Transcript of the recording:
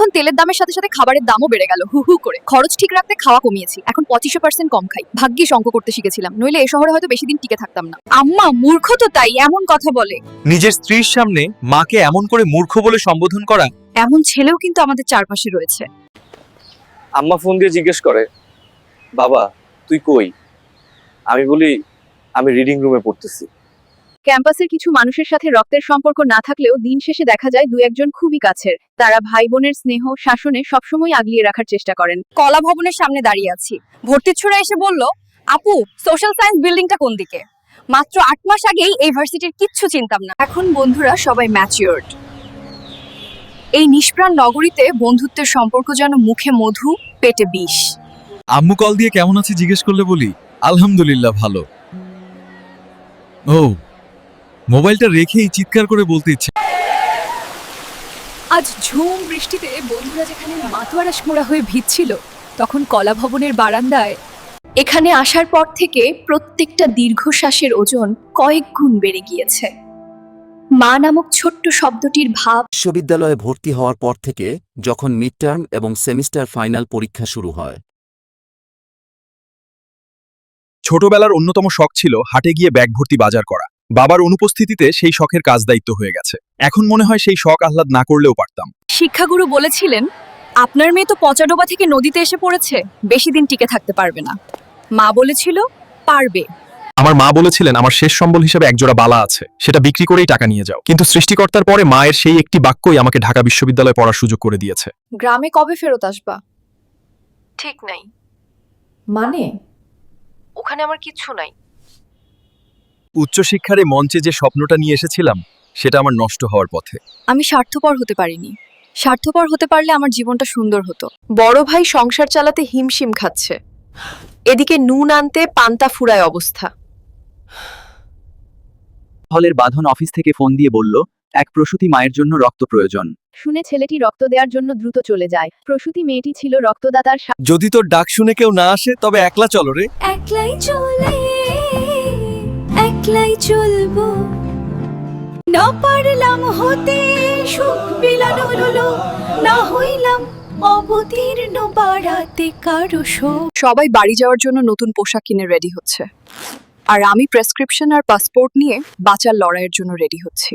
এখন তেলের দামের সাথে সাথে খাবারের দামও বেড়ে গেল হু হু করে। খরচ ঠিক রাখতে খাওয়া কমিয়েছি, এখন 25% কম খাই। ভাগ্যিস অঙ্ক করতে শিখেছিলাম, নইলে এই শহরে হয়তো বেশি দিন টিকে থাকতাম না। আম্মা মূর্খ তো তাই এমন কথা বলে। নিজের স্ত্রীর সামনে মাকে এমন করে মূর্খ বলে সম্বোধন করা। এমন ছেলেও কিন্তু আমাদের চারপাশে রয়েছে। আম্মা ফোন দিয়ে জিজ্ঞেস করে, বাবা তুই কই? আমি বলি, আমি রিডিং রুমে পড়তেছি। ক্যাম্পাসের কিছু মানুষের সাথে রক্তের সম্পর্ক না থাকলেও দিন শেষে দেখা যায় দুই একজন খুবই কাছের। তারা ভাই বোনের স্নেহ শাসনে সবসময় আগলিয়ে রাখার চেষ্টা করেন। কলা ভবনের সামনে দাঁড়িয়ে আছি, ভর্তির ছোড়া এসে বলল, আপু সোশ্যাল সায়েন্স বিল্ডিংটা কোন দিকে? মাত্র 8 মাস আগেই এই ভার্সিটির কিচ্ছু চিনতাম না, এখন বন্ধুরা সবাই ম্যাচিওরড। এই নিষ্প্রাণ নগরীতে বন্ধুত্বের সম্পর্ক যেন মুখে মধু, পেটে বিষ। আম্মু কল দিয়ে কেমন আছে জিজ্ঞেস করলে বলি, আলহামদুলিল্লাহ ভালো। ও, মোবাইলটা রেখেই চিৎকার করে বলতে ইচ্ছে। আজ ঝুম বৃষ্টিতে বন্ধুরা যেখানে মাতোয়ারাস মোড়া হয়ে ভিজছিল, তখন কলা ভবনের বারান্দায় এখানে আসার পর থেকে প্রত্যেকটা দীর্ঘশ্বাসের ওজন কয়েক গুণ বেড়ে গিয়েছে। মা নামক ছোট্ট শব্দটির ভাব। বিশ্ববিদ্যালয়ে ভর্তি হওয়ার পর থেকে যখন মিড টার্ম এবং সেমিস্টার ফাইনাল পরীক্ষা শুরু হয়, ছোটবেলার অন্যতম শখ ছিল হাটে গিয়ে ব্যাগ ভর্তি বাজার করা। বাবার অনুপস্থিতিতে সেই শখের কাজ দায়িত্ব হয়ে গেছে। এখন মনে হয় সেই শখ আহ্লাদ না করলেও পারতাম। শিক্ষাগুরু বলেছিলেন, আপনার মেয়ে তো পচাডোবা থেকে নদীতে এসে পড়েছে, বেশি দিন টিকে থাকতে পারবে না। মা বলেছিল, পারবে। আমার মা বলেছিলেন, আমার শেষ সম্বল হিসেবে একজোড়া বালা আছে, সেটা বিক্রি করেই টাকা নিয়ে যাও। কিন্তু সৃষ্টিকর্তার পরে মায়ের সেই একটি বাক্যই আমাকে ঢাকা বিশ্ববিদ্যালয়ে পড়ার সুযোগ করে দিয়েছে। গ্রামে কবে ফেরত আসবা? ঠিক নাই। মানে ওখানে আমার কিচ্ছু নাই। উচ্চশিক্ষার এই মঞ্চে যে স্বপ্নটা নিয়ে এসেছিলাম, সেটা আমার নষ্ট হওয়ার পথে। আমি স্বার্থপর হতে পারিনি। স্বার্থপর হতে পারলে আমার জীবনটা সুন্দর হতো। বড় ভাই সংসার চালাতে হিমশিম খাচ্ছে, এদিকে নুন আনতে পান্তা ফুরায় অবস্থা। হলের বাঁধন অফিস থেকে ফোন দিয়ে বলল, এক প্রসূতি মায়ের জন্য রক্ত প্রয়োজন। শুনে ছেলেটি রক্ত দেওয়ার জন্য দ্রুত চলে যায়। প্রসূতি মেয়েটি ছিল রক্তদাতার। যদি তোর ডাক শুনে কেউ না আসে, তবে একলা চলো রে। একলাই চলে, একলাই চলবো। না পারলাম হতে সুখ বিলানোর হলো, না হইলাম অবতীর্ণ বাড়াতে কারো শোক। সবাই বাড়ি যাওয়ার জন্য নতুন পোশাক কিনে রেডি হচ্ছে, আর আমি প্রেসক্রিপশন আর পাসপোর্ট নিয়ে বাঁচার লড়াইয়ের জন্য রেডি হচ্ছি।